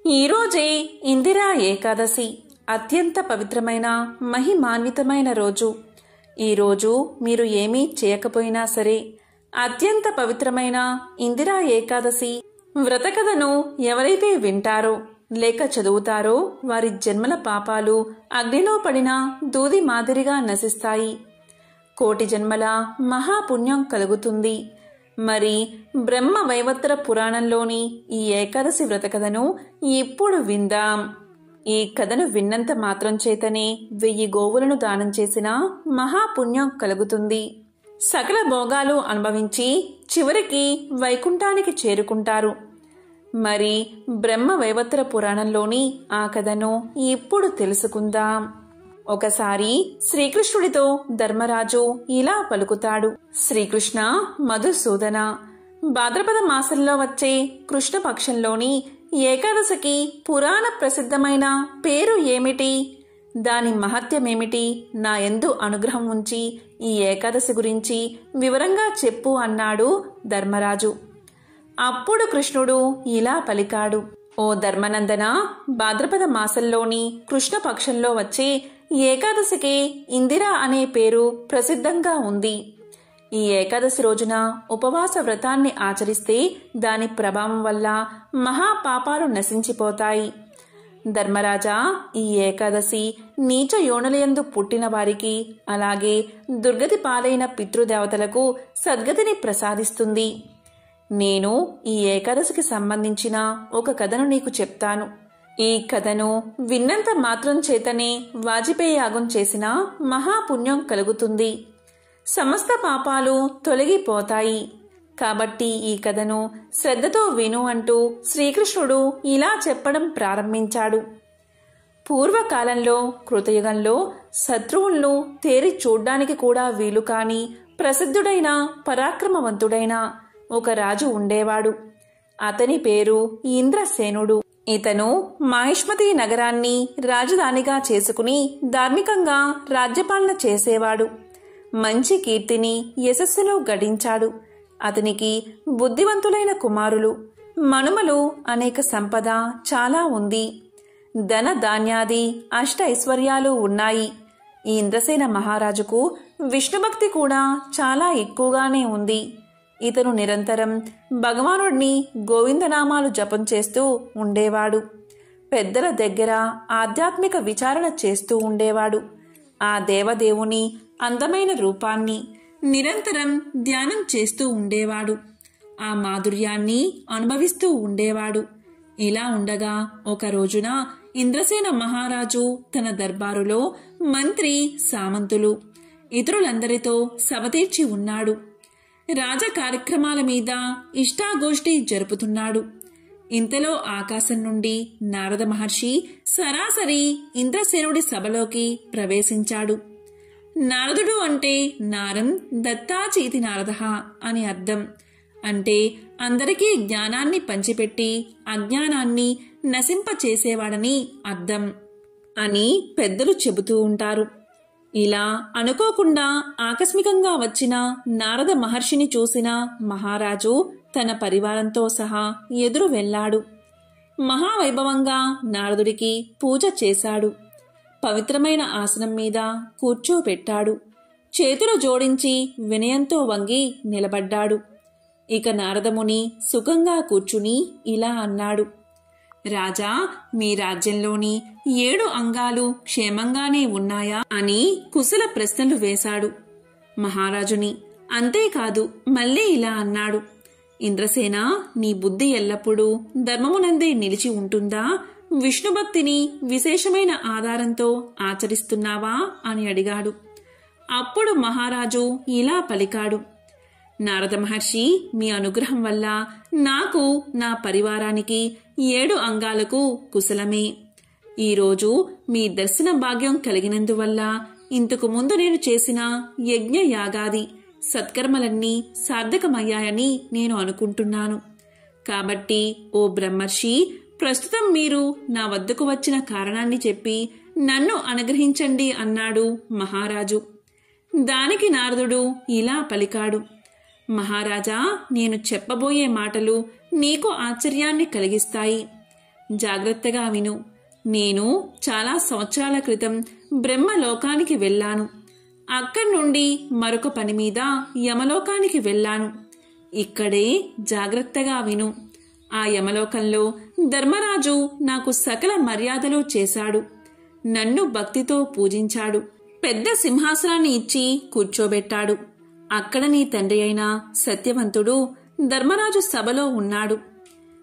ఈరోజే ఇందిరా ఏకాదశి, అత్యంత పవిత్రమైన మహిమాన్వితమైన రోజు. ఈరోజు మీరు ఏమీ చేయకపోయినా సరే అత్యంత పవిత్రమైన ఇందిరా ఏకాదశి వ్రతకథను ఎవరైతే వింటారో లేక చదువుతారో వారి జన్మల పాపాలు అగ్నిలో పడిన దూది మాదిరిగా నశిస్తాయి. కోటి జన్మల మహాపుణ్యం కలుగుతుంది. మరి బ్రహ్మ వైవత్ర పురాణంలోని ఈ ఏకాదశి వ్రతకథను ఇప్పుడు విందాం. ఈ కథను విన్నంత మాత్రం చేతనే 1000 గోవులను దానం చేసిన మహాపుణ్యం కలుగుతుంది. సకల భోగాలు అనుభవించి చివరికి వైకుంఠానికి చేరుకుంటారు. మరి బ్రహ్మ వైవత్ర పురాణంలోని ఆ కథను ఇప్పుడు తెలుసుకుందాం. ఒకసారి శ్రీకృష్ణుడితో ధర్మరాజు ఇలా పలుకుతాడు. శ్రీకృష్ణ మధుసూదన, భాద్రపద మాసంలో వచ్చే కృష్ణపక్షంలోని ఏకాదశికి పురాణ ప్రసిద్ధమైన పేరు ఏమిటి? దాని మహత్యమేమిటి? నా యందు అనుగ్రహం ఉంచి ఈ ఏకాదశి గురించి వివరంగా చెప్పు అన్నాడు ధర్మరాజు. అప్పుడు కృష్ణుడు ఇలా పలికాడు. ఓ ధర్మనందన, భాద్రపద మాసంలోని కృష్ణపక్షంలో వచ్చే ఏకాదశికి ఇందిరా అనే పేరు ప్రసిద్ధంగా ఉంది. ఈ ఏకాదశి రోజున ఉపవాస వ్రతాన్ని ఆచరిస్తే దాని ప్రభావం వల్ల మహాపాపాలు నశించిపోతాయి. ధర్మరాజా, ఈ ఏకాదశి నీచ యోనులయందు పుట్టిన వారికి అలాగే దుర్గతి పాలైన పితృదేవతలకు సద్గతిని ప్రసాదిస్తుంది. నేను ఈ ఏకాదశికి సంబంధించిన ఒక కథను నీకు చెప్తాను. ఈ కథను విన్నంత మాత్రం చేతనే వాజపేయి యాగం చేసిన మహాపుణ్యం కలుగుతుంది. సమస్త పాపాలు తొలగిపోతాయి. కాబట్టి ఈ కథను శ్రద్ధతో విను అంటూ శ్రీకృష్ణుడు ఇలా చెప్పడం ప్రారంభించాడు. పూర్వకాలంలో కృతయుగంలో శత్రువులను తేరి చూడ్డానికి కూడా వీలు కాని ప్రసిద్ధుడైన పరాక్రమవంతుడైన ఒక రాజు ఉండేవాడు. అతని పేరు ఇంద్రసేనుడు. ఇతను మాహిష్మతి నగరాన్ని రాజధానిగా చేసుకుని ధార్మికంగా రాజ్యపాలన చేసేవాడు. మంచి కీర్తిని యశస్సును గడించాడు. అతనికి బుద్ధివంతులైన కుమారులు, మనుమలు, అనేక సంపద చాలా ఉంది. ధన ధాన్యాది అష్ట ఐశ్వర్యాలు ఉన్నాయి. ఈ ఇంద్రసేన మహారాజుకు విష్ణుభక్తి కూడా చాలా ఎక్కువగానే ఉంది. ఇతను నిరంతరం భగవానుడిని గోవిందనామాలు జపం చేస్తూ ఉండేవాడు. పెద్దల దగ్గర ఆధ్యాత్మిక విచారణ చేస్తూ ఉండేవాడు. ఆ దేవదేవుని అందమైన రూపాన్ని నిరంతరం ధ్యానం చేస్తూ ఉండేవాడు. ఆ మాధుర్యాన్ని అనుభవిస్తూ ఉండేవాడు. ఇలా ఉండగా ఒక రోజున ఇంద్రసేన మహారాజు తన దర్బారులో మంత్రి, సామంతులు, ఇతరులందరితో సభ తీర్చి ఉన్నాడు. రాజ కార్యక్రమాల మీద ఇష్టాగోష్ఠి జరుపుతున్నాడు. ఇంతలో ఆకాశం నుండి నారద మహర్షి సరాసరి ఇంద్రసేనుడి సభలోకి ప్రవేశించాడు. నారదుడు అంటే నారం దత్తాచీతి నారదః అని అర్థం. అంటే అందరికీ జ్ఞానాన్ని పంచిపెట్టి అజ్ఞానాన్ని నశింపచేసేవాడని అర్థం అని పెద్దలు చెబుతూ ఉంటారు. ఇలా అనుకోకుండా ఆకస్మికంగా వచ్చిన నారద మహర్షిని చూసిన మహారాజు తన పరివారంతో సహా ఎదురు వెళ్లాడు. మహావైభవంగా నారదుడికి పూజ చేశాడు. పవిత్రమైన ఆసనం మీద కూర్చోపెట్టాడు. చేతులు జోడించి వినయంతో వంగి నిలబడ్డాడు. ఇక నారదముని సుఖంగా కూర్చుని ఇలా అన్నాడు. రాజా, మీ రాజ్యంలోని 7 అంగాలు క్షేమంగానే ఉన్నాయా అని కుశల ప్రశ్నలు వేశాడు మహారాజుని. అంతేకాదు మళ్ళీ ఇలా అన్నాడు. ఇంద్రసేన, నీ బుద్ధి ఎల్లప్పుడూ ధర్మమునందే నిలిచి ఉంటుందా? విష్ణుభక్తిని విశేషమైన ఆధారంతో ఆచరిస్తున్నావా అని అడిగాడు. అప్పుడు మహారాజు ఇలా పలికాడు. నారద మహర్షి, మీ అనుగ్రహం వల్ల నాకు, నా పరివారానికి 7 అంగాలకు కుశలమే. ఈరోజు మీ దర్శన భాగ్యం కలిగినందువల్ల ఇంతకు ముందు నేను చేసిన యజ్ఞ యాగాది సత్కర్మలన్నీ సార్థకమయ్యాయని నేను అనుకుంటున్నాను. కాబట్టి ఓ బ్రహ్మర్షి, ప్రస్తుతం మీరు నా వద్దకు వచ్చిన కారణాన్ని చెప్పి నన్ను అనుగ్రహించండి అన్నాడు మహారాజు. దానికి నారదుడు ఇలా పలికాడు. మహారాజా, నేను చెప్పబోయే మాటలు నీకు ఆశ్చర్యాన్ని కలిగిస్తాయి. జాగ్రత్తగా విను. నేను చాలా సంవత్సరాల క్రితం బ్రహ్మలోకానికి వెళ్ళాను. అక్కడి నుండి మరొక పని మీద యమలోకానికి వెళ్ళాను. ఇక్కడే జాగ్రత్తగా విను. ఆ యమలోకంలో ధర్మరాజు నాకు సకల మర్యాదలు చేశాడు. నన్ను భక్తితో పూజించాడు. పెద్ద సింహాసనాన్ని ఇచ్చి కూర్చోబెట్టాడు. అక్కడ నీ తండ్రి అయిన సత్యవంతుడు ధర్మరాజు సభలో ఉన్నాడు.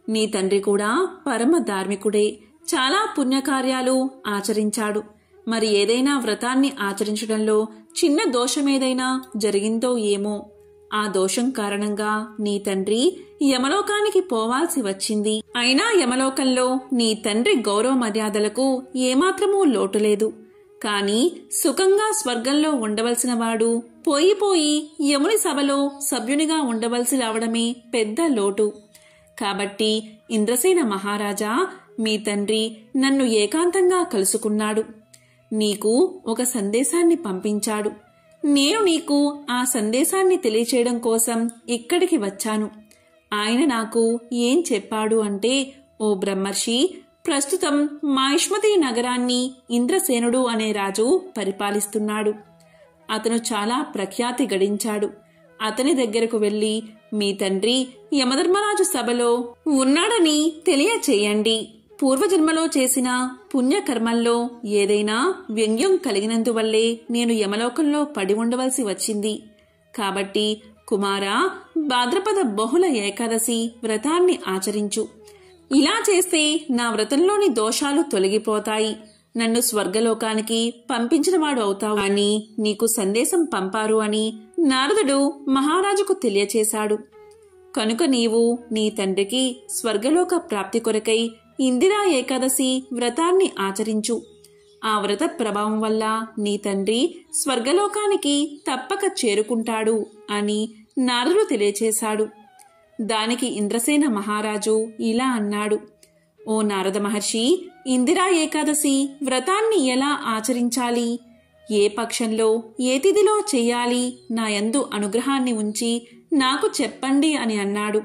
నీ తండ్రి కూడా పరమ ధార్మికుడే. చాలా పుణ్యకార్యాలు ఆచరించాడు. మరి ఏదైనా వ్రతాన్ని ఆచరించడంలో చిన్న దోషమేదైనా జరిగిందో ఏమో. ఆ దోషం కారణంగా నీ తండ్రి యమలోకానికి పోవాల్సి వచ్చింది. అయినా యమలోకంలో నీ తండ్రి గౌరవ మర్యాదలకు ఏమాత్రమూ లోటులేదు. కాని సుఖంగా స్వర్గంలో ఉండవలసిన వాడు పోయి యముని సభలో సభ్యునిగా ఉండవలసి రావడమే పెద్ద లోటు. కాబట్టి ఇంద్రసేన మహారాజా, మీ తండ్రి నన్ను ఏకాంతంగా కలుసుకున్నాడు. నీకు ఒక సందేశాన్ని పంపించాడు. నేను నీకు ఆ సందేశాన్ని తెలియచేయడం కోసం ఇక్కడికి వచ్చాను. ఆయన నాకు ఏం చెప్పాడు అంటే, ఓ బ్రహ్మర్షి, ప్రస్తుతం మాహిష్మతి నగరాన్ని ఇంద్రసేనుడు అనే రాజు పరిపాలిస్తున్నాడు. అతను చాలా ప్రఖ్యాతి గడించాడు. అతని దగ్గరకు వెళ్లి మీ తండ్రి యమధర్మరాజు సభలో ఉన్నాడని తెలియచేయండి. పూర్వజన్మలో చేసిన పుణ్యకర్మల్లో ఏదైనా వ్యంగ్యం కలిగినందువల్లే నేను యమలోకంలో పడి ఉండవలసి వచ్చింది. కాబట్టి కుమారా, భాద్రపద బహుళ ఏకాదశి వ్రతాన్ని ఆచరించు. ఇలా చేస్తే నా వ్రతంలోని దోషాలు తొలగిపోతాయి. నన్ను స్వర్గలోకానికి పంపించినవాడు అవుతావు అని నీకు సందేశం పంపారు అని నారదుడు మహారాజుకు తెలియచేశాడు. కనుక నీవు నీ తండ్రికి స్వర్గలోక ప్రాప్తి కొరకై ఇందిరా ఏకాదశి వ్రతాన్ని ఆచరించు. ఆ వ్రత ప్రభావం వల్ల నీ తండ్రి స్వర్గలోకానికి తప్పక చేరుకుంటాడు అని నారదుడు తెలియచేశాడు. దానికి ఇంద్రసేన మహారాజు ఇలా అన్నాడు, ఓ నారద మహర్షి, ఇందిరా ఏకాదశి వ్రతాన్ని ఎలా ఆచరించాలి, ఏ పక్షంలో ఏ తిథిలో చెయ్యాలి, నా యందు అనుగ్రహాన్ని ఉంచి నాకు చెప్పండి అని అన్నాడు.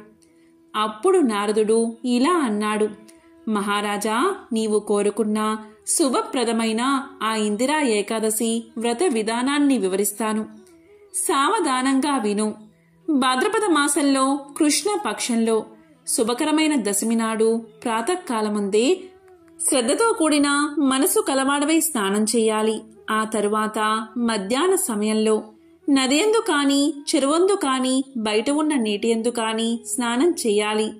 అప్పుడు నారదుడు ఇలా అన్నాడు, మహారాజా, నీవు కోరుకున్న శుభప్రదమైన ఆ ఇందిరా ఏకాదశి వ్రత విధానాన్ని వివరిస్తాను. సావధానంగా విను. భాద్రపద మాసంలో కృష్ణ పక్షంలో శుభకరమైన దశమి నాడు ప్రాతకాలముందే శ్రద్ధతో కూడిన మనసు కలవాడవై స్నానం చేయాలి. ఆ తరువాత మధ్యాహ్న సమయంలో నదియందు కాని చెరువందు కాని బయట ఉన్న నీటియందు కాని స్నానం చేయాలి.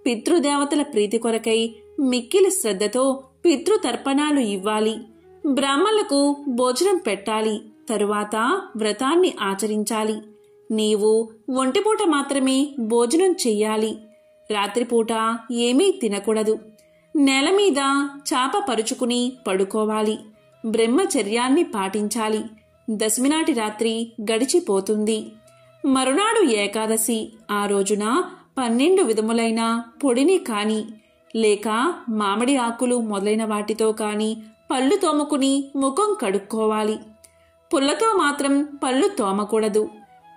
పితృదేవతల ప్రీతి కొరకై మిక్కిలి శ్రద్ధతో పితృతర్పణాలు ఇవ్వాలి. బ్రాహ్మణులకు భోజనం పెట్టాలి. తరువాత వ్రతాన్ని ఆచరించాలి. నీవు ఒంటిపూట మాత్రమే భోజనం చెయ్యాలి. రాత్రిపూట ఏమీ తినకూడదు. నేల మీద చాప పరుచుకుని పడుకోవాలి. బ్రహ్మచర్యాన్ని పాటించాలి. దశమినాటి రాత్రి గడిచిపోతుంది. మరునాడు ఏకాదశి. ఆ రోజున 12 విధములైన పొడిని కాని లేక మామిడి ఆకులు మొదలైన వాటితో కాని పళ్ళు తోముకుని ముఖం కడుక్కోవాలి. పుల్లతో మాత్రం పళ్ళు తోమకూడదు.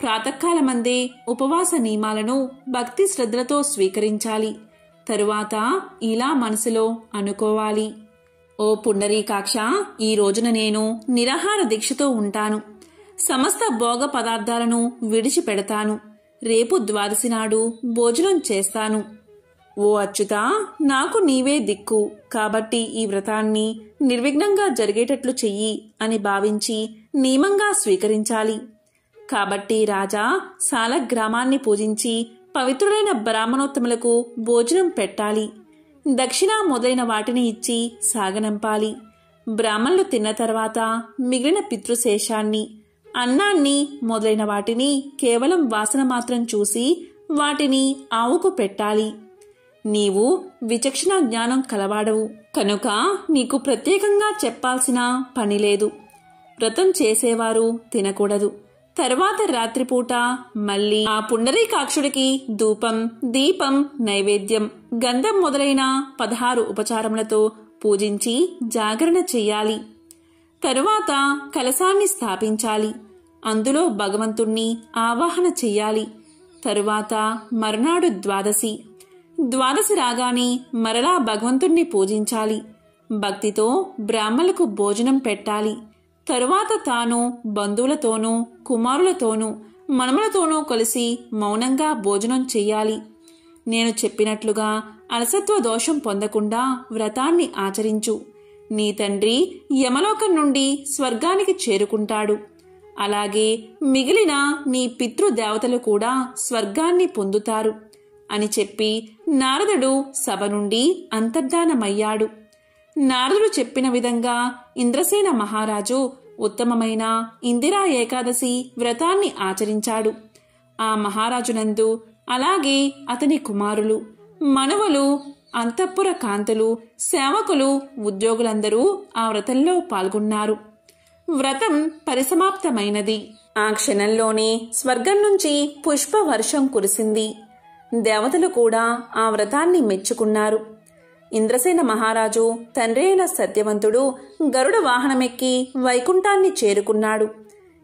ప్రాతకాలమందే ఉపవాస నియమాలను భక్తి శ్రద్ధలతో స్వీకరించాలి. తరువాత ఇలా మనసులో అనుకోవాలి, ఓ పుండరీకాక్ష, ఈ రోజున నేను నిరాహార దీక్షతో ఉంటాను. సమస్త భోగ పదార్థాలను విడిచిపెడతాను. రేపు ద్వాదశి నాడు భోజనం చేస్తాను. ఓ అచ్యుతా, నాకు నీవే దిక్కు. కాబట్టి ఈ వ్రతాన్ని నిర్విఘ్నంగా జరిగేటట్లు చెయ్యి అని భావించి నియమంగా స్వీకరించాలి. కాబట్టి రాజా, సాలగ్రామాన్ని పూజించి పవిత్రులైన బ్రాహ్మణోత్తములకు భోజనం పెట్టాలి. దక్షిణ మొదలైన వాటిని ఇచ్చి సాగనంపాలి. బ్రాహ్మణులు తిన్న తర్వాత మిగిలిన పితృశేషాన్ని, అన్నాన్ని మొదలైన వాటిని కేవలం వాసన మాత్రం చూసి వాటిని ఆవుకు పెట్టాలి. నీవు విచక్షణ జ్ఞానం కలవాడవు కనుక నీకు ప్రత్యేకంగా చెప్పాల్సిన పని లేదు. వ్రతం చేసేవారు తినకూడదు. తర్వాత రాత్రిపూట మళ్ళీ ఆ పుండరీకాక్షుడికి ధూపం, దీపం, నైవేద్యం, గంధం మొదలైన 16 ఉపచారములతో పూజించి జాగరణ చెయ్యాలి. తరువాత కలశాన్ని స్థాపించాలి. అందులో భగవంతుణ్ణి ఆవాహన చెయ్యాలి. తరువాత మరునాడు ద్వాదశి. ద్వాదశి రాగానే మరలా భగవంతుణ్ణి పూజించాలి. భక్తితో బ్రాహ్మణులకు భోజనం పెట్టాలి. తరువాత తాను బంధువులతోనూ కుమారులతోనూ మనమలతోనూ కలిసి మౌనంగా భోజనం చెయ్యాలి. నేను చెప్పినట్లుగా అలసత్వ దోషం పొందకుండా వ్రతాన్ని ఆచరించు. నీ తండ్రి యమలోకం నుండి స్వర్గానికి చేరుకుంటాడు. అలాగే మిగిలిన నీ పితృదేవతలు కూడా స్వర్గాన్ని పొందుతారు అని చెప్పి నారదుడు సభ నుండి అంతర్ధానమయ్యాడు. నారదుడు చెప్పిన విధంగా ఇంద్రసేన మహారాజు ఉత్తమమైన ఇందిరా ఏకాదశి వ్రతాన్ని ఆచరించాడు. ఆ మహారాజునందు అలాగే అతని కుమారులు, మనవలు, అంతఃపుర కాంతలు, సేవకులు, ఉద్యోగులందరూ ఆ వ్రతంలో పాల్గొన్నారు. వ్రతం పరిసమాప్తమైనది. ఆ క్షణంలోనే స్వర్గం నుంచి పుష్ప వర్షం కురిసింది. దేవతలు కూడా ఆ వ్రతాన్ని మెచ్చుకున్నారు. ఇంద్రసేన మహారాజు తండ్రి అయిన సత్యవంతుడు గరుడ వాహనమెక్కి వైకుంఠాన్ని చేరుకున్నాడు.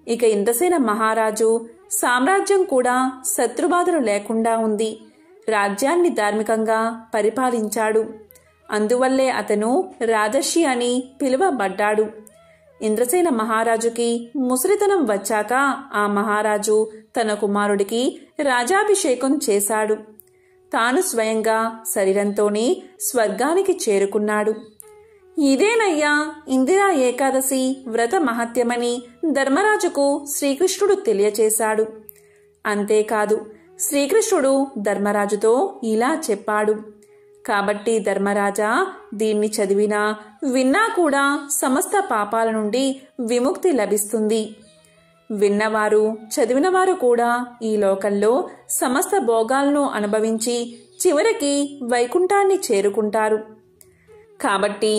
ఇక ఇంద్రసేన మహారాజు సామ్రాజ్యం కూడా శత్రుబాధలు లేకుండా ఉంది. రాజ్యాన్ని ధార్మికంగా పరిపాలించాడు. అందువల్లే అతను రాజర్షి అని పిలువబడ్డాడు. ఇంద్రసేన మహారాజుకి ముసలితనం వచ్చాక ఆ మహారాజు తన కుమారుడికి రాజాభిషేకం చేశాడు. తాను స్వయంగా శరీరంతోనే స్వర్గానికి చేరుకున్నాడు. ఇదేనయ్యా ఇందిరా ఏకాదశి వ్రత మహత్యమని ధర్మరాజుకు శ్రీకృష్ణుడు తెలియచేశాడు. అంతేకాదు, శ్రీకృష్ణుడు ధర్మరాజుతో ఇలా చెప్పాడు. కాబట్టి ధర్మరాజా, దీన్ని చదివినా విన్నా కూడా సమస్త పాపాల నుండి విముక్తి లభిస్తుంది. విన్నవారు చదివినవారు కూడా ఈ లోకంలో సమస్త భోగాలను అనుభవించి చివరికి వైకుంఠాన్ని చేరుకుంటారు. కాబట్టి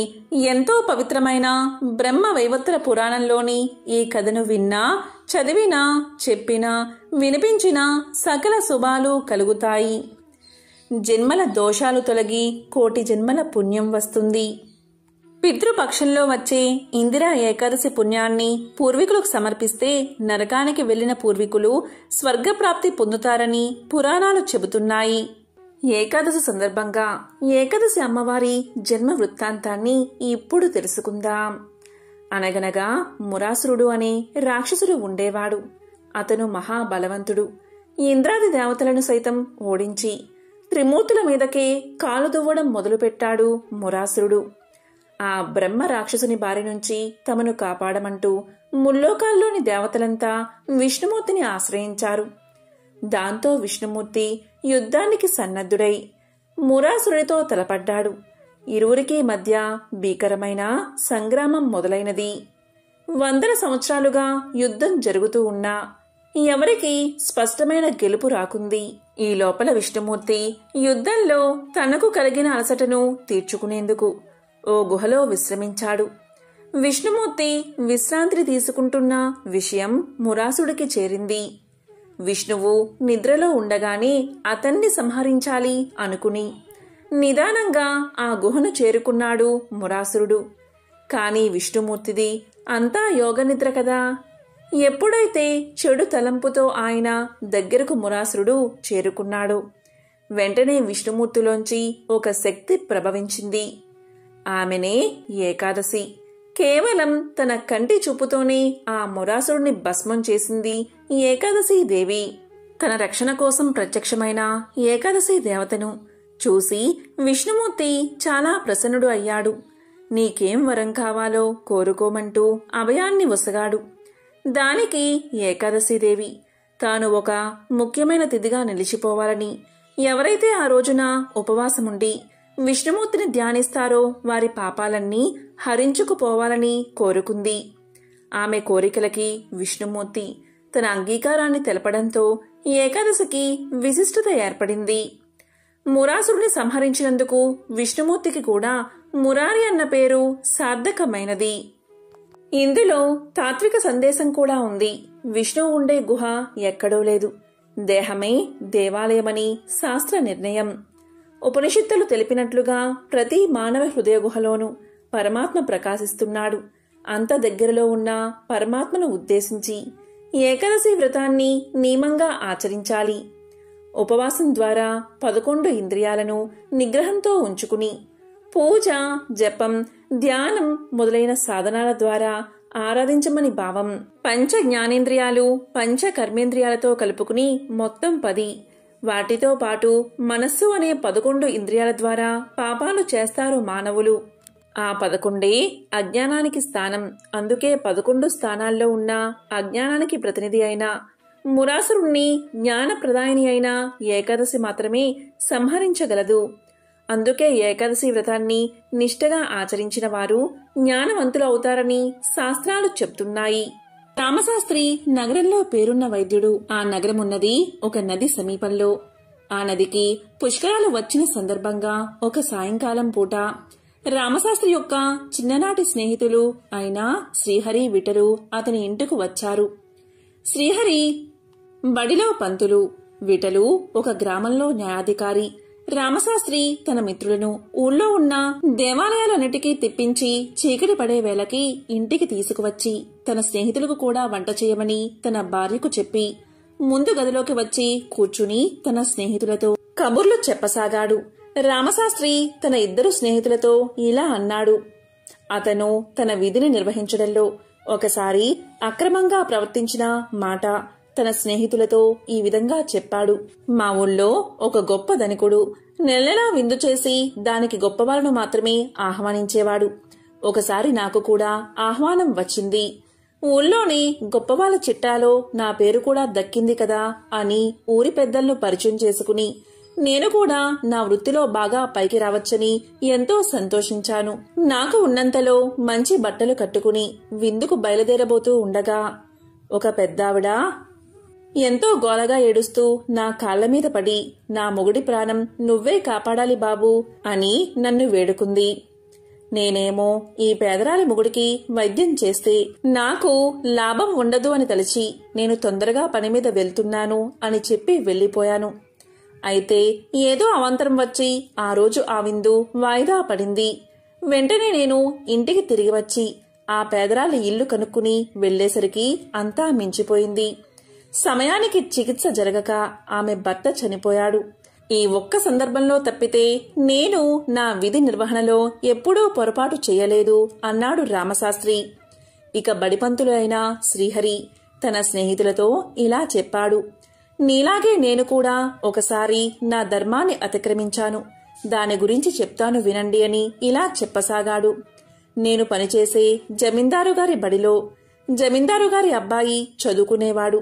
ఎంతో పవిత్రమైన బ్రహ్మ వైవత్ర పురాణంలోని ఈ కథను విన్నా, చదివినా, చెప్పినా, వినిపించినా సకల శుభాలు కలుగుతాయి. జన్మల దోషాలు తొలగి కోటి జన్మల పుణ్యం వస్తుంది. పితృపక్షంలో వచ్చే ఇందిరా ఏకాదశి పుణ్యాన్ని పూర్వీకులకు సమర్పిస్తే నరకానికి వెళ్లిన పూర్వీకులు స్వర్గప్రాప్తి పొందుతారని పురాణాలు చెబుతున్నాయి. ఏకాదశి సందర్భంగా ఏకాదశి అమ్మవారి జన్మ వృత్తాంతాన్ని ఇప్పుడు తెలుసుకుందాం. అనగనగా మురాసురుడు అనే రాక్షసుడు ఉండేవాడు. అతను మహాబలవంతుడు. ఇంద్రాది దేవతలను సైతం ఓడించి త్రిమూర్తుల మీదకే కాలు దువ్వడం మొదలుపెట్టాడు మురాసురుడు. ఆ బ్రహ్మ రాక్షసుని బారి నుంచి తమను కాపాడమంటూ ముల్లోకాల్లోని దేవతలంతా విష్ణుమూర్తిని ఆశ్రయించారు. దాంతో విష్ణుమూర్తి యుద్ధానికి సన్నద్ధుడై మురాసురుడితో తలపడ్డాడు. ఇరువురికి మధ్య భీకరమైన సంగ్రామం మొదలైనది. 100 సంవత్సరాలుగా యుద్ధం జరుగుతూ ఉన్నా ఎవరికి స్పష్టమైన గెలుపు రాకుంది. ఈ లోపల విష్ణుమూర్తి యుద్ధంలో తనకు కలిగిన అలసటను తీర్చుకునేందుకు ఓ గుహలో విశ్రమించాడు. విష్ణుమూర్తి విశ్రాంతి తీసుకుంటున్న విషయం మురాసుడికి చేరింది. విష్ణువు నిద్రలో ఉండగానే అతన్ని సంహరించాలి అనుకుని నిదానంగా ఆ గుహను చేరుకున్నాడు మురాసురుడు. కాని విష్ణుమూర్తిది అంతా యోగనిద్ర కదా. ఎప్పుడైతే చెడు తలంపుతో ఆయన దగ్గరకు మురాసురుడు చేరుకున్నాడో వెంటనే విష్ణుమూర్తిలోంచి ఒక శక్తి ప్రభవించింది. ఆమెనే ఏకాదశి. కేవలం తన కంటి చూపుతోనే ఆ మురాసురుణ్ణి భస్మం చేసింది ఏకాదశి దేవి. తన రక్షణ కోసం ప్రత్యక్షమైన ఏకాదశి దేవతను చూసి విష్ణుమూర్తి చాలా ప్రసన్నుడు అయ్యాడు. నీకేం వరం కావాలో కోరుకోమంటూ అభయాన్ని వసగాడు. దానికి ఏకాదశీదేవి తాను ఒక ముఖ్యమైన తిథిగా నిలిచిపోవాలని, ఎవరైతే ఆ రోజున ఉపవాసముండి విష్ణుమూర్తిని ధ్యానిస్తారో వారి పాపాలన్నీ హరించుకుపోవాలని కోరుకుంది. ఆమె కోరికలకి విష్ణుమూర్తి తన అంగీకారాన్ని తెలపడంతో ఏకాదశికి విశిష్టత ఏర్పడింది. మురాసురుని సంహరించినందుకు విష్ణుమూర్తికి కూడా మురారి అన్న పేరు సార్థకమైనది. ఇందులో తాత్విక సందేశం కూడా ఉంది. విష్ణువు ఉండే గుహ ఎక్కడో లేదు, దేహమే దేవాలయమని శాస్త్ర నిర్ణయం. ఉపనిషత్తులు తెలిపినట్లుగా ప్రతి మానవ హృదయ గుహలోనూ పరమాత్మ ప్రకాశిస్తున్నాడు. అంత దగ్గరలో ఉన్న పరమాత్మను ఉద్దేశించి ఏకాదశి వ్రతాన్ని నియమంగా ఆచరించాలి. ఉపవాసం ద్వారా 11 ఇంద్రియాలను నిగ్రహంతో ఉంచుకుని పూజ, జపం, ధ్యానం మొదలైన సాధనాల ద్వారా ఆరాధించమని భావం. పంచ జ్ఞానేంద్రియాలు, పంచ కర్మేంద్రియాలతో కలుపుకుని మొత్తం 10. వాటితో పాటు మనస్సు అనే 11 ఇంద్రియాల ద్వారా పాపాలు చేస్తారు మానవులు. ఆ 11 అజ్ఞానానికి స్థానం. అందుకే 11 స్థానాల్లో ఉన్న అజ్ఞానానికి ప్రతినిధి అయిన మురాసురుణ్ణి జ్ఞానప్రదాయిని అయిన ఏకాదశి మాత్రమే సంహరించగలదు. అందుకే ఏకాదశి వ్రతాన్ని నిష్ఠగా ఆచరించిన వారు జ్ఞానవంతులు అవుతారని శాస్త్రాలు చెప్తున్నాయి. రామశాస్త్రి నగరంలో పేరున్న వైద్యుడు. ఆ నగరమున్నది ఒక నది సమీపంలో. ఆ నదికి పుష్కరాలు వచ్చిన సందర్భంగా ఒక సాయంకాలం పూట రామశాస్త్రి యొక్క చిన్ననాటి స్నేహితులు అయిన శ్రీహరి, విఠలు అతని ఇంటికి వచ్చారు. శ్రీహరి బడిలో పంతులు, విఠలు ఒక గ్రామంలో న్యాయాధికారి. రామశాస్త్రి తన మిత్రులను ఊళ్ళో ఉన్న దేవాలయాలన్నిటికీ తిప్పించి చీకటి పడే వేళకి ఇంటికి తీసుకువచ్చి తన స్నేహితులకు కూడా వంట చేయమని తన భార్యకు చెప్పి ముందు గదిలోకి వచ్చి కూర్చుని తన స్నేహితులతో కబుర్లు చెప్పసాగాడు. రామశాస్త్రి తన 2 స్నేహితులతో ఇలా అన్నాడు. అతను తన విధిని నిర్వహించడంలో ఒకసారి అక్రమంగా ప్రవర్తించిన మాట తన స్నేహితులతో ఈ విధంగా చెప్పాడు. మా ఊళ్ళో ఒక గొప్ప ధనికుడు నెలలా విందు చేసి దానికి గొప్పవాళ్ళను మాత్రమే ఆహ్వానించేవాడు. ఒకసారి నాకు కూడా ఆహ్వానం వచ్చింది. ఊళ్ళోని గొప్పవాళ్ళ చిట్టాలో నా పేరు కూడా దక్కింది కదా అని ఊరి పెద్దలను పరిచయం చేసుకుని నేను కూడా నా వృత్తిలో బాగా పైకి రావచ్చని ఎంతో సంతోషించాను. నాకు ఉన్నంతలో మంచి బట్టలు కట్టుకుని విందుకు బయలుదేరబోతూ ఉండగా ఒక పెద్దావిడ ఎంతో గోలగా ఏడుస్తూ నా కాళ్ల మీద పడి నా మొగుడి ప్రాణం నువ్వే కాపాడాలి బాబూ అని నన్ను వేడుకుంది. నేనేమో ఈ పేదరాలి మొగుడికి వైద్యం చేస్తే నాకు లాభం ఉండదు అని తలిచి నేను తొందరగా పని మీద వెళ్తున్నాను అని చెప్పి వెళ్లిపోయాను. అయితే ఏదో అవాంతరం వచ్చి ఆ రోజు ఆ విందు వాయిదా పడింది. వెంటనే నేను ఇంటికి తిరిగి వచ్చి ఆ పేదరాలి ఇల్లు కనుక్కుని వెళ్లేసరికి అంతా మించిపోయింది. సమయానికి చికిత్స జరగక ఆమె భర్త చనిపోయాడు. ఈ ఒక్క సందర్భంలో తప్పితే నేను నా విధి నిర్వహణలో ఎప్పుడూ పొరపాటు చేయలేదు అన్నాడు రామశాస్త్రి. ఇక బడిపంతులు అయిన శ్రీహరి తన స్నేహితులతో ఇలా చెప్పాడు. నీలాగే నేను కూడా ఒకసారి నా ధర్మాన్ని అతిక్రమించాను. దాని గురించి చెప్తాను వినండి అని ఇలా చెప్పసాగాడు. నేను పనిచేసే జమీందారుగారి బడిలో జమీందారుగారి అబ్బాయి చదువుకునేవాడు.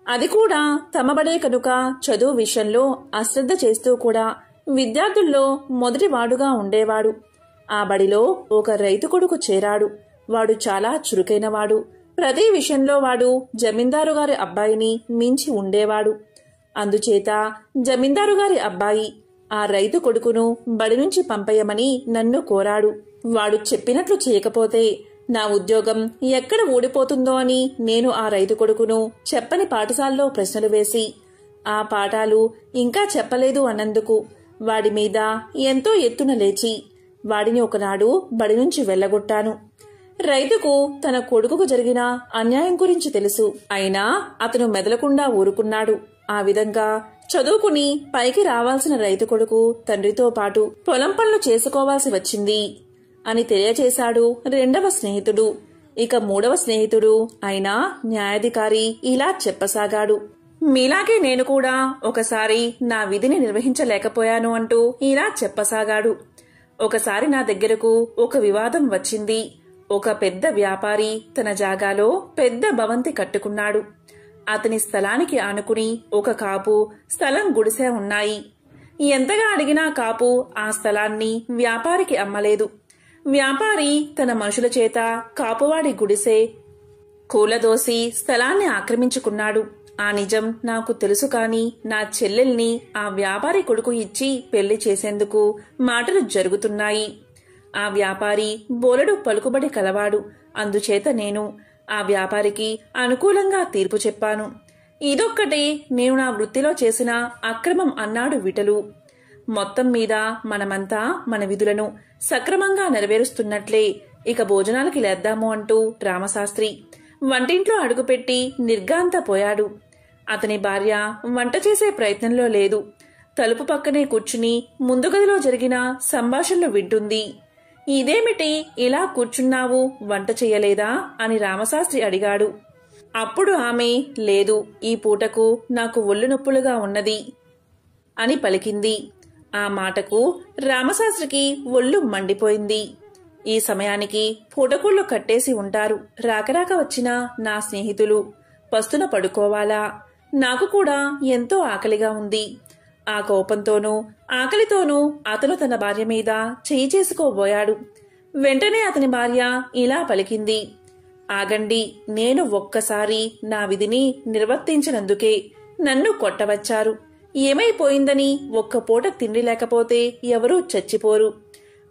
అది కూడా తమ బడే కనుక చదువు విషయంలో అశ్రద్ధ చేస్తూ కూడా విద్యార్థుల్లో మొదటివాడుగా ఉండేవాడు. ఆ బడిలో ఒక రైతు కొడుకు చేరాడు. వాడు చాలా చురుకైనవాడు. ప్రతి విషయంలో వాడు జమీందారుగారి అబ్బాయిని మించి ఉండేవాడు. అందుచేత జమీందారుగారి అబ్బాయి ఆ రైతు కొడుకును బడి నుంచి పంపేయమని నన్ను కోరాడు. వాడు చెప్పినట్లు చేయకపోతే నా ఉద్యోగం ఎక్కడ ఊడిపోతుందో అని నేను ఆ రైతు కొడుకును చెప్పని పాఠశాలలో ప్రశ్నలు వేసి ఆ పాఠాలు ఇంకా చెప్పలేదు అన్నందుకు వాడి మీద ఎంతో ఎత్తున లేచి వాడిని ఒకనాడు బడి నుంచి వెళ్లగొట్టాను. రైతుకు తన కొడుకుకు జరిగిన అన్యాయం గురించి తెలుసు. అయినా అతను మెదలకుండా ఊరుకున్నాడు. ఆ విధంగా చదువుకుని పైకి రావాల్సిన రైతు కొడుకు తండ్రితో పాటు పొలం పనులు చేసుకోవాల్సి వచ్చింది అని తెలియచేశాడు 2వ స్నేహితుడు. ఇక 3వ స్నేహితుడు అయినా న్యాయాధికారి ఇలా చెప్పసాగాడు. మీలాగే నేను కూడా ఒకసారి నా విధిని నిర్వహించలేకపోయాను అంటూ ఇలా చెప్పసాగాడు. ఒకసారి నా దగ్గరకు ఒక వివాదం వచ్చింది. ఒక పెద్ద వ్యాపారి తన జాగాలో పెద్ద భవంతి కట్టుకున్నాడు. అతని స్థలానికి ఆనుకుని ఒక కాపు, స్థలం, గుడిసె ఉన్నాయి. ఎంతగా అడిగినా కాపు ఆ స్థలాన్ని వ్యాపారికి అమ్మలేదు. వ్యాపారి తన మనుషుల చేత కాపువాడి గుడిసె కూలదోసి స్థలాన్ని ఆక్రమించుకున్నాడు. ఆ నిజం నాకు తెలుసు. కాని నా చెల్లెల్ని ఆ వ్యాపారి కొడుకు ఇచ్చి పెళ్లి చేసేందుకు మాటలు జరుగుతున్నాయి. ఆ వ్యాపారి బోలెడు పలుకుబడి కలవాడు. అందుచేత నేను ఆ వ్యాపారికి అనుకూలంగా తీర్పు చెప్పాను. ఇదొక్కటే నేను నా వృత్తిలో చేసిన అక్రమం అన్నాడు విఠలు. మొత్తం మీద మనమంతా మన విధులను సక్రమంగా నెరవేరుస్తున్నట్లే. ఇక భోజనాలకి లేద్దాము అంటూ రామశాస్త్రి వంటింట్లో అడుగుపెట్టి నిర్గాంత పోయాడు. అతని భార్య వంట చేసే ప్రయత్నంలో లేదు. తలుపు పక్కనే కూర్చుని ముందు గదిలో జరిగిన సంభాషణలు వింటుంది. ఇదేమిటి ఇలా కూర్చున్నావు, వంట చెయ్యలేదా అని రామశాస్త్రి అడిగాడు. అప్పుడు ఆమె, లేదు, ఈ పూటకు నాకు ఒళ్ళు నొప్పులుగా ఉన్నది అని పలికింది. ఆ మాటకు రామశాస్త్రికి ఒళ్ళు మండిపోయింది. ఈ సమయానికి పూటకూళ్ళు కట్టేసి ఉంటారు. రాకరాక వచ్చిన నా స్నేహితులు పస్తున పడుకోవాలా? నాకు కూడా ఎంతో ఆకలిగా ఉంది. ఆ కోపంతోనూ ఆకలితోనూ అతను తన భార్య మీద చేయి చేసుకోబోయాడు. వెంటనే అతని భార్య ఇలా పలికింది, ఆగండి, నేను ఒక్కసారి నా విధిని నిర్వర్తించినందుకే నన్ను కొట్టవచ్చారు. ఏమైపోయిందని ఒక్క పూట తిండి లేకపోతే ఎవరూ చచ్చిపోరు.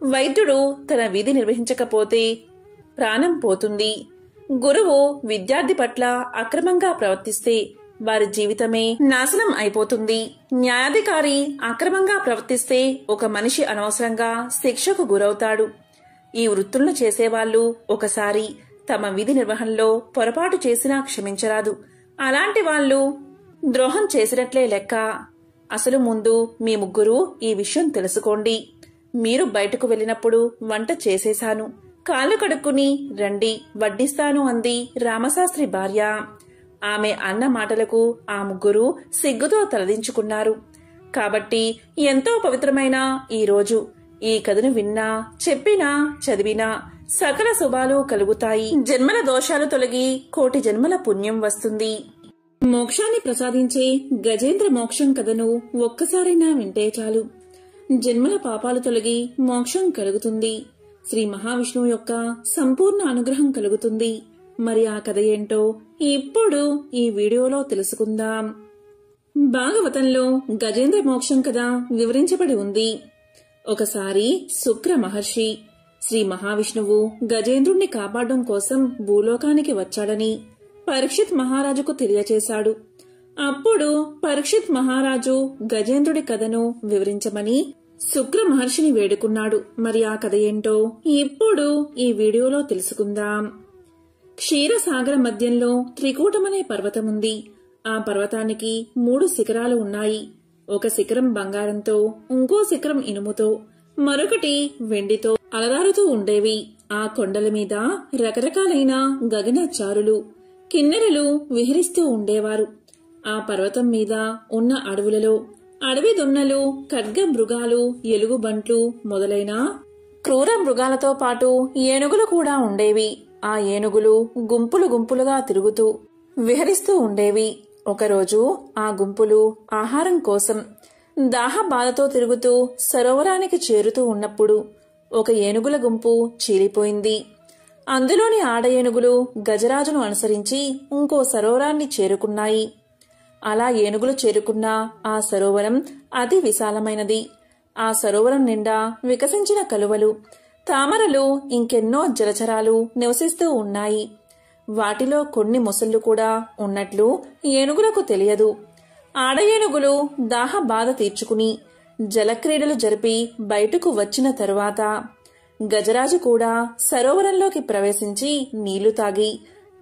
వైద్యుడు తన విధి నిర్వహించకపోతే ప్రాణం పోతుంది. గురువు విద్యార్థి పట్ల అక్రమంగా ప్రవర్తిస్తే వారి జీవితమే నాశనం అయిపోతుంది. న్యాయాధికారి అక్రమంగా ప్రవర్తిస్తే ఒక మనిషి అనవసరంగా శిక్షకు గురవుతాడు. ఈ వృత్తులను చేసేవాళ్లు ఒకసారి తమ విధి నిర్వహణలో పొరపాటు చేసినా క్షమించరాదు. అలాంటి వాళ్లు ద్రోహం చేసినట్లే లెక్క. అసలు ముందు మీ ముగ్గురు ఈ విషయం తెలుసుకోండి. మీరు బయటకు వెళ్ళినప్పుడు వంట చేసేశాను. కాళ్ళు కడుక్కుని రండి, వడ్డిస్తాను అంది రామశాస్త్రి భార్య. ఆమె అన్న మాటలకు ఆ ముగ్గురు సిగ్గుతో తలదించుకున్నారు. కాబట్టి ఎంతో పవిత్రమైన ఈ రోజు ఈ కథను విన్నా, చెప్పినా, చదివినా సకల శుభాలు కలుగుతాయి. జన్మల దోషాలు తొలగి కోటి జన్మల పుణ్యం వస్తుంది. మోక్షాన్ని ప్రసాదించే గజేంద్ర మోక్షం కథను ఒక్కసారైనా వింటే చాలు. జన్మల పాపాలు తొలగి మోక్షం కలుగుతుంది. శ్రీ మహావిష్ణువు యొక్క సంపూర్ణ అనుగ్రహం కలుగుతుంది. మరి ఆ కథ ఏంటో ఇప్పుడు ఈ వీడియోలో తెలుసుకుందాం. భాగవతంలో గజేంద్ర మోక్షం కథ వివరించబడి ఉంది. ఒకసారి శుక్ర మహర్షి శ్రీ మహావిష్ణువు గజేంద్రుణ్ణి కాపాడడం కోసం భూలోకానికి వచ్చాడని పరీక్షిత్ మహారాజుకు తెలియచేశాడు. అప్పుడు పరీక్షిత్ మహారాజు గజేంద్రుడి కథను వివరించమని శుక్ర మహర్షిని వేడుకున్నాడు. మరి ఆ కథ ఏంటో ఇప్పుడు ఈ వీడియోలో తెలుసుకుందాం. క్షీరసాగర మధ్యంలో త్రికూటమనే పర్వతముంది. ఆ పర్వతానికి 3 శిఖరాలు ఉన్నాయి. ఒక శిఖరం బంగారంతో, ఇంకో శిఖరం ఇనుముతో, మరొకటి వెండితో అలరారుతూ ఉండేవి. ఆ కొండల మీద రకరకాలైన గగనచారులు, కిన్నెరలు విహరిస్తూ ఉండేవారు. ఆ పర్వతం మీద ఉన్న అడవులలో అడవి దున్నలు, ఖడ్గ మృగాలు, ఎలుగుబంట్లు మొదలైన క్రూర మృగాలతో పాటు ఏనుగులు కూడా ఉండేవి. ఆ ఏనుగులు గుంపులు గుంపులుగా తిరుగుతూ విహరిస్తూ ఉండేవి. ఒకరోజు ఆ గుంపులు ఆహారం కోసం దాహ బాధతో తిరుగుతూ సరోవరానికి చేరుతూ ఉన్నప్పుడు ఒక ఏనుగుల గుంపు చీలిపోయింది. అందులోని ఆడ ఏనుగులు గజరాజును అనుసరించి ఇంకో సరోవరాన్ని చేరుకున్నాయి. అలా ఏనుగులు చేరుకున్న ఆ సరోవరం అతి విశాలమైనది. ఆ సరోవరం నిండా వికసించిన కలువలు, తామరలు, ఇంకెన్నో జలచరాలు నివసిస్తూ ఉన్నాయి. వాటిలో కొన్ని మొసళ్లు కూడా ఉన్నట్లు ఏనుగులకు తెలియదు. ఆడ ఏనుగులు దాహ బాధ తీర్చుకుని జలక్రీడలు జరిపి బయటకు వచ్చిన తరువాత గజరాజు కూడా సరోవరంలోకి ప్రవేశించి నీళ్లు తాగి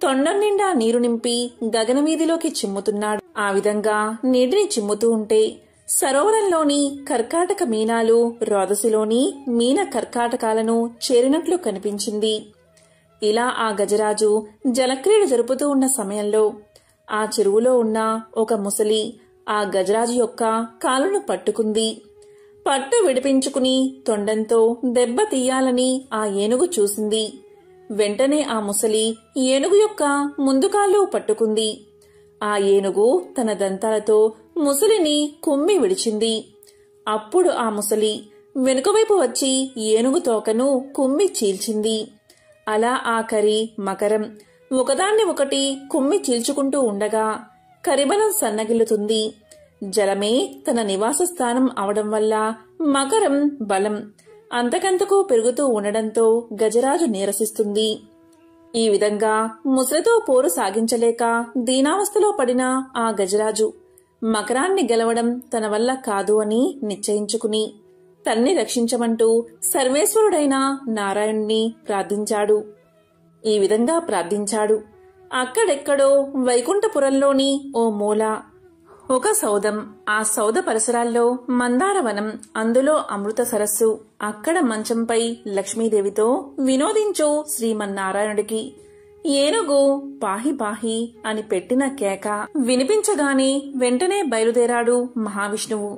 తొండం నిండా నీరు నింపి గగనవీధిలోకి చిమ్ముతున్నాడు. ఆ విధంగా నీటిని చిమ్ముతూ ఉంటే సరోవరంలోని కర్కాటక మీనాలు రోదసిలోని మీన కర్కాటకాలను చేరినట్లు కనిపించింది. ఇలా ఆ గజరాజు జలక్రీడ జరుపుతూ ఉన్న సమయంలో ఆ చెరువులో ఉన్న ఒక ముసలి ఆ గజరాజు యొక్క కాలును పట్టుకుంది. పట్టు విడిపించుకుని తొండంతో దెబ్బ తీయాలని ఆ ఏనుగు చూసింది. వెంటనే ఆ ముసలి ఏనుగు యొక్క ముందు కాళ్ళు పట్టుకుంది. ఆ ఏనుగు తన దంతాలతో ముసలిని కుమ్మి విడిచింది. అప్పుడు ఆ ముసలి వెనుకవైపు వచ్చి ఏనుగు తోకను కుమ్మి చీల్చింది. అలా ఆ కరి మకరం ఒకదాన్ని ఒకటి కుమ్మి చీల్చుకుంటూ ఉండగా కరిబలం సన్నగిల్లుతుంది. జలమే తన నివాస స్థానం అవడం వల్ల మకరం బలం అంతకంతకు పెరుగుతూ ఉండడంతో గజరాజు నీరసిస్తుంది. ఈ విధంగా ముసలితో పోరు సాగించలేక దీనావస్థలో పడిన ఆ గజరాజు మకరాన్ని గెలవడం తన వల్ల కాదు అని నిశ్చయించుకుని తన్ని రక్షించమంటూ సర్వేశ్వరుడైన నారాయణుణ్ణి ప్రార్థించాడు. ఈ విధంగా ప్రార్థించాడు. అక్కడెక్కడో వైకుంఠపురంలోని ఓ మూల ఒక సౌధం, ఆ సౌధ పరిసరాల్లో మందారవనం, అందులో అమృత సరస్సు. అక్కడ మంచంపై లక్ష్మీదేవితో వినోదించు శ్రీమన్నారాయణుడికి ఏనుగు పాహి పాహి అని పెట్టిన కేక వినిపించగానే వెంటనే బయలుదేరాడు మహావిష్ణువు.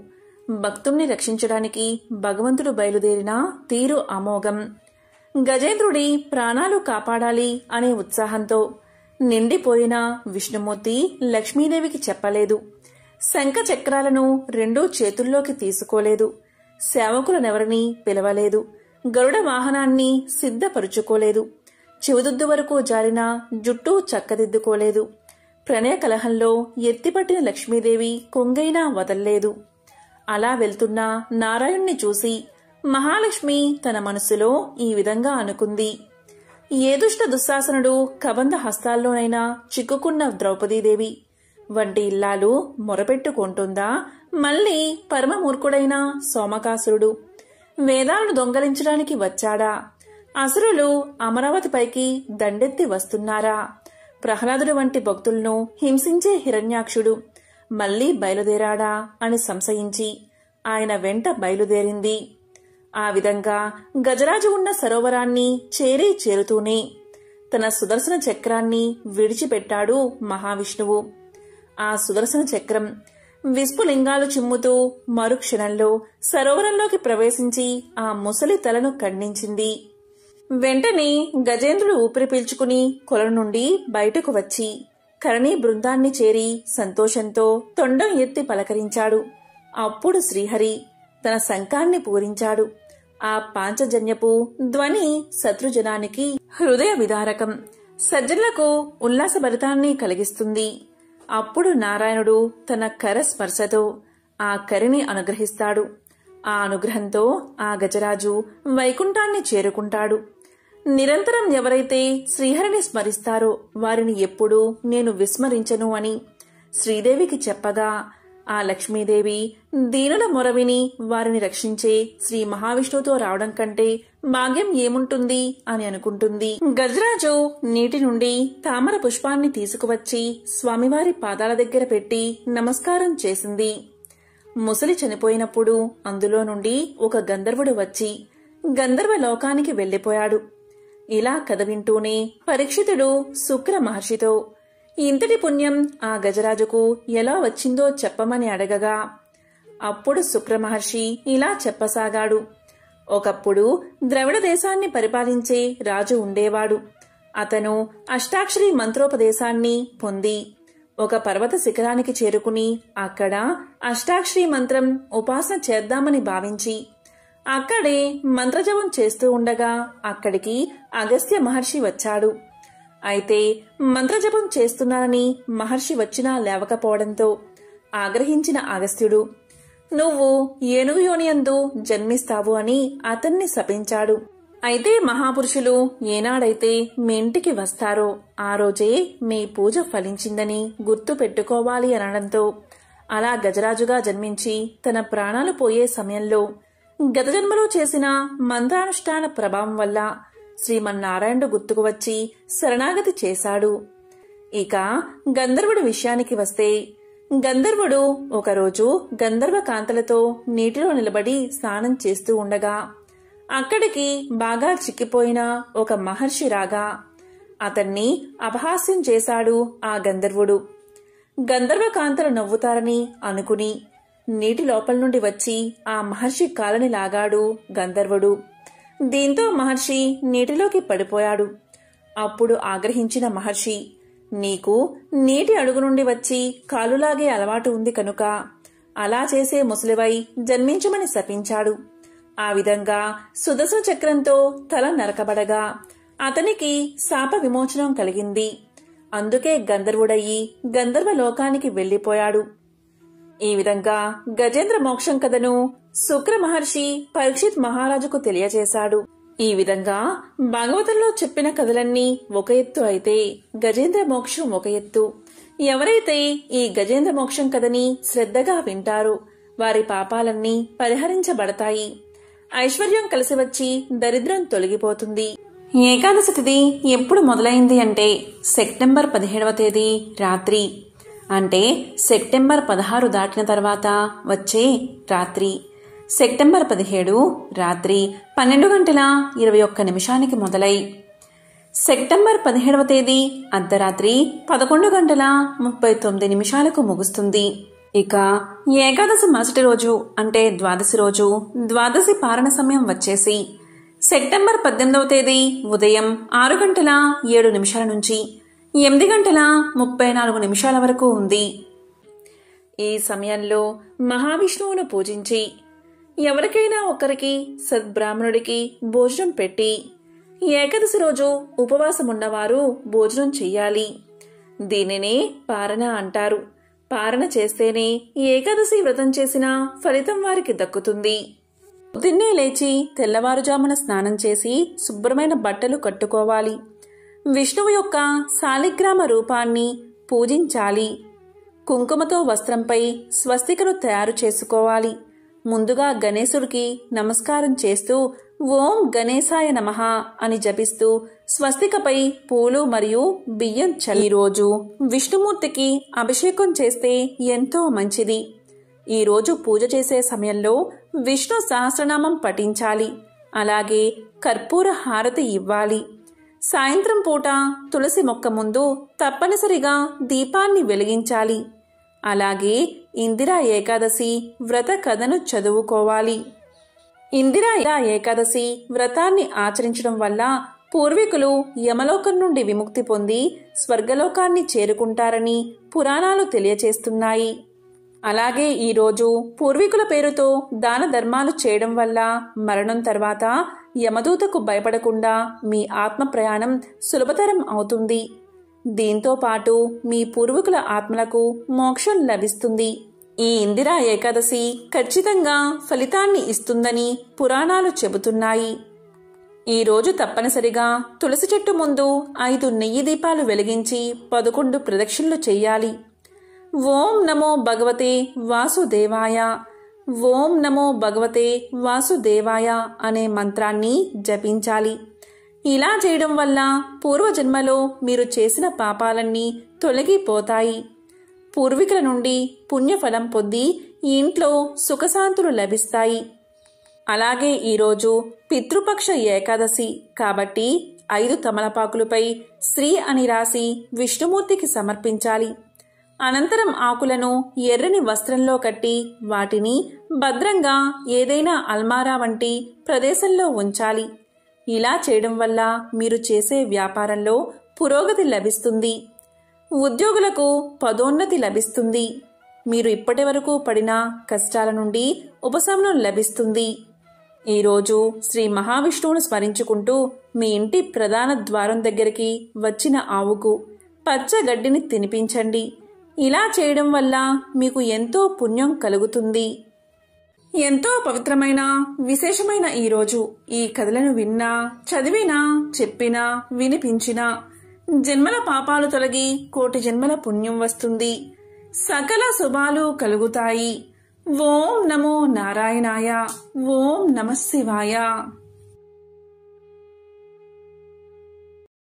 భక్తుణ్ణి రక్షించడానికి భగవంతుడు బయలుదేరిన తీరు అమోఘం. గజేంద్రుడి ప్రాణాలు కాపాడాలి అనే ఉత్సాహంతో నిండిపోయిన విష్ణుమూర్తి లక్ష్మీదేవికి చెప్పలేదు. శంఖ చక్రాలను రెండూ చేతుల్లోకి తీసుకోలేదు. సేవకులనెవరినీ పిలవలేదు. గరుడ వాహనాన్ని సిద్ధపరుచుకోలేదు. చెవిదుద్దు వరకు జారిన జుట్టు చక్కదిద్దుకోలేదు. ప్రణయ కలహంలో ఎత్తిపట్టిన లక్ష్మీదేవి కొంగైనా వదల్లేదు. అలా వెళ్తున్న నారాయణ్ణి చూసి మహాలక్ష్మి తన మనసులో ఈ విధంగా అనుకుంది. ఏ దుష్ట దుశ్శాసనుడు కబంధ హస్తాల్లోనైనా చిక్కుకున్న ద్రౌపదీదేవి వంటి ఇల్లాలు మొరపెట్టుకుంటుందా? మళ్లీ పరమమూర్ఖుడైన సోమకాసురుడు వేదాలను దొంగలించడానికి వచ్చాడా? అసురులు అమరావతిపైకి దండెత్తి వస్తున్నారా? ప్రహ్లాదుడు వంటి భక్తులను హింసించే హిరణ్యాక్షుడు మళ్లీ బయలుదేరాడా అని సంశయించి ఆయన వెంట బయలుదేరింది. ఆ విధంగా గజరాజు ఉన్న సరోవరాన్ని చేరుతూనే తన సుదర్శన చక్రాన్ని విడిచిపెట్టాడు మహావిష్ణువు. ఆ సుదర్శన చక్రం విస్ఫులింగాలు చిమ్ముతూ మరుక్షణంలో సరోవరంలోకి ప్రవేశించి ఆ ముసలి తలను ఖండించింది. వెంటనే గజేంద్రుడు ఊపిరి పీల్చుకుని కొలను నుండి బయటకు వచ్చి కరణీ బృందాన్ని చేరి సంతోషంతో తొండం ఎత్తి పలకరించాడు. అప్పుడు శ్రీహరి తన శంఖాన్ని పూరించాడు. ఆ పాంచజన్యపు ధ్వని శత్రుజనానికి హృదయ విదారకం, సజ్జనులకు ఉల్లాసభరితాన్ని కలిగిస్తుంది. అప్పుడు నారాయణుడు తన కర స్పర్శతో ఆ కరిని అనుగ్రహిస్తాడు. ఆ అనుగ్రహంతో ఆ గజరాజు వైకుంఠాన్ని చేరుకుంటాడు. నిరంతరం ఎవరైతే శ్రీహరిని స్మరిస్తారో వారిని ఎప్పుడూ నేను విస్మరించను అని శ్రీదేవికి చెప్పగా ఆ లక్ష్మీదేవి దీనుల మొరవిని వారిని రక్షించే శ్రీ మహావిష్ణువుతో రావడం కంటే భాగ్యం ఏముంటుంది అని అనుకుంటుంది. గజరాజు నీటి నుండి తామర పుష్పాన్ని తీసుకువచ్చి స్వామివారి పాదాల దగ్గర పెట్టి నమస్కారం చేసింది. ముసలి చనిపోయినప్పుడు అందులో నుండి ఒక గంధర్వుడు వచ్చి గంధర్వ లోకానికి వెళ్లిపోయాడు. ఇలా కథ వింటూనే పరీక్షితుడు శుక్ర మహర్షితో ఇంతటి పుణ్యం ఆ గజరాజుకు ఎలా వచ్చిందో చెప్పమని అడగగా అప్పుడు శుక్ర మహర్షి ఇలా చెప్పసాగాడు. ఒకప్పుడు ద్రవిడ దేశాన్ని పరిపాలించే రాజు ఉండేవాడు. అతను అష్టాక్షరి మంత్రోపదేశాన్ని పొంది ఒక పర్వత శిఖరానికి చేరుకుని అక్కడ అష్టాక్షరి మంత్రం ఉపాసన చేద్దామని భావించి అక్కడే మంత్రజపం చేస్తూ ఉండగా అక్కడికి అగస్త్య మహర్షి వచ్చాడు. అయితే మంత్రజపం చేస్తున్నానని మహర్షి వచ్చినా లేవకపోవడంతో ఆగ్రహించిన అగస్త్యుడు నువ్వు ఏనుగు యోనియందు జన్మిస్తావు అని అతన్ని శపించాడు. అయితే మహాపురుషులు ఏనాడైతే మీ ఇంటికి వస్తారో ఆ రోజే మీ పూజ ఫలించిందని గుర్తు పెట్టుకోవాలి అనడంతో అలా గజరాజుగా జన్మించి తన ప్రాణాలు పోయే సమయంలో గత జన్మలో చేసిన మంత్రానుష్ఠాన ప్రభావం వల్ల శ్రీమన్నారాయణుడు గుర్తుకు వచ్చి శరణాగతి చేశాడు. ఇక గంధర్వుడి విషయానికి వస్తే గంధర్వుడు ఒకరోజు గంధర్వ కాంతలతో నీటిలో నిలబడి స్నానం చేస్తూ ఉండగా అక్కడికి బాగా చిక్కిపోయిన ఒక మహర్షి రాగా అతన్ని అపహాస్యం చేశాడు ఆ గంధర్వుడు. గంధర్వ కాంతలు నవ్వుతారని అనుకుని నీటి లోపల నుండి వచ్చి ఆ మహర్షి కాలని లాగాడు గంధర్వుడు. దీంతో మహర్షి నీటిలోకి పడిపోయాడు. అప్పుడు ఆగ్రహించిన మహర్షి నీకు నీటి అడుగు నుండి వచ్చి కాలులాగే అలవాటు ఉంది కనుక అలా చేసే ముసలివై జన్మించమని శపించాడు. ఆ విధంగా సుదర్శన చక్రంతో తల నరకబడగా అతనికి శాప విమోచనం కలిగింది. అందుకే గంధర్వుడయ్యి గంధర్వ లోకానికి వెళ్లిపోయాడు. ఈ విధంగా గజేంద్ర మోక్షం కథను శుక్ర మహర్షి పరీక్షిత్ మహారాజుకు తెలియజేశాడు. ఈ విధంగా భాగవతంలో చెప్పిన కథలన్నీ ఒక ఎత్తు అయితే గజేంద్ర మోక్షం ఒక ఎత్తు. ఎవరైతే ఈ గజేంద్ర మోక్షం కథని శ్రద్ధగా వింటారో వారి పాపాలన్నీ పరిహరించబడతాయి. ఐశ్వర్యం కలిసి వచ్చి దరిద్రం తొలగిపోతుంది. ఏకాదశి తిథి ఎప్పుడు మొదలైంది అంటే సెప్టెంబర్ 17వ తేదీ రాత్రి అంటే సెప్టెంబర్ 16 దాటిన తర్వాత వచ్చే రాత్రి. సెప్టెంబర్ 17 రాత్రి 12:21 మొదలై సెప్టెంబర్ 17వ తేదీ అర్ధరాత్రి 11:39 ముగుస్తుంది. ఇక ఏకాదశి మరుసటి రోజు అంటే ద్వాదశి రోజు ద్వాదశి పారణ సమయం వచ్చేసి సెప్టెంబర్ 18వ తేదీ ఉదయం 6:07 నుంచి 8:34 వరకు ఉంది. ఈ సమయంలో మహావిష్ణువును పూజించి ఎవరికైనా ఒకరికి సద్బ్రాహ్మణుడికి భోజనం పెట్టి ఏకాదశి రోజు ఉపవాసమున్నవారు భోజనం చెయ్యాలి. దీనినే పారణ అంటారు. పారణ చేస్తేనే ఏకాదశి వ్రతం చేసిన ఫలితం వారికి దక్కుతుంది. పొద్దున్నే లేచి తెల్లవారుజామున స్నానం చేసి శుభ్రమైన బట్టలు కట్టుకోవాలి. విష్ణువు యొక్క శాలిగ్రామ రూపాన్ని పూజించాలి. కుంకుమతో వస్త్రంపై స్వస్తికను తయారు చేసుకోవాలి. ముందుగా గణేశుడికి నమస్కారం చేస్తూ ఓం గణేశాయ నమః అని జపిస్తూ స్వస్తికపై పూలు మరియు బియ్యం చల్లి రోజు విష్ణుమూర్తికి అభిషేకం చేస్తే ఎంతో మంచిది. ఈ రోజు పూజ చేసే సమయంలో విష్ణు సహస్రనామం పఠించాలి. అలాగే కర్పూర హారతి ఇవ్వాలి. సాయంత్రం పూట తులసి మొక్క ముందు తప్పనిసరిగా దీపాన్ని వెలిగించాలి. అలాగే ఇందిరా ఏకాదశి వ్రత కథను చదువుకోవాలి. ఇందిరా ఏకాదశి వ్రతాన్ని ఆచరించడం వల్ల పూర్వీకులు యమలోకం నుండి విముక్తి పొంది స్వర్గలోకాన్ని చేరుకుంటారని పురాణాలు తెలియచేస్తున్నాయి. అలాగే ఈరోజు పూర్వీకుల పేరుతో దాన ధర్మాలు చేయడం వల్ల మరణం తర్వాత యమదూతకు భయపడకుండా మీ ఆత్మ ప్రయాణం సులభతరం అవుతుంది. దీంతో పాటు మీ పూర్వీకుల ఆత్మలకు మోక్షం లభిస్తుంది. ఈ ఇందిరా ఏకాదశి ఖచ్చితంగా ఫలితాన్ని ఇస్తుందని పురాణాలు చెబుతున్నాయి. ఈరోజు తప్పనిసరిగా తులసి చెట్టు ముందు 5 నెయ్యి దీపాలు వెలిగించి 11 ప్రదక్షిణలు చెయ్యాలి. ఓం నమో భగవతే వాసుదేవాయ, ఓం నమో భగవతే వాసుదేవాయ అనే మంత్రాన్ని జపించాలి. ఇలా చేయడం వల్ల పూర్వజన్మలో మీరు చేసిన పాపాలన్నీ తొలగిపోతాయి. పూర్వీకుల నుండి పుణ్యఫలం పొంది ఇంట్లో సుఖశాంతులు లభిస్తాయి. అలాగే ఈరోజు పితృపక్ష ఏకాదశి కాబట్టి 5 తమలపాకులపై శ్రీ అని రాసి విష్ణుమూర్తికి సమర్పించాలి. అనంతరం ఆకులను ఎర్రని వస్త్రంలో కట్టి వాటిని భద్రంగా ఏదైనా అల్మారా వంటి ప్రదేశంలో ఉంచాలి. ఇలా చేయడం వల్ల మీరు చేసే వ్యాపారంలో పురోగతి లభిస్తుంది. ఉద్యోగులకు పదోన్నతి లభిస్తుంది. మీరు ఇప్పటి వరకు పడిన కష్టాల నుండి ఉపశమనం లభిస్తుంది. ఈరోజు శ్రీ మహావిష్ణువును స్మరించుకుంటూ మీ ఇంటి ప్రధాన ద్వారం దగ్గరికి వచ్చిన ఆవుకు పచ్చ గడ్డిని తినిపించండి. ఇలా చేయడం వల్ల మీకు ఎంతో పుణ్యం కలుగుతుంది. ఎంతో పవిత్రమైన విశేషమైన ఈరోజు ఈ కథలను విన్నా, చదివినా, చెప్పినా, వినిపించినా జన్మల పాపాలు తొలగి కోటి జన్మల పుణ్యం వస్తుంది. సకల శుభాలు కలుగుతాయి. ఓం నమో నారాయణాయ. ఓం నమః శివాయ.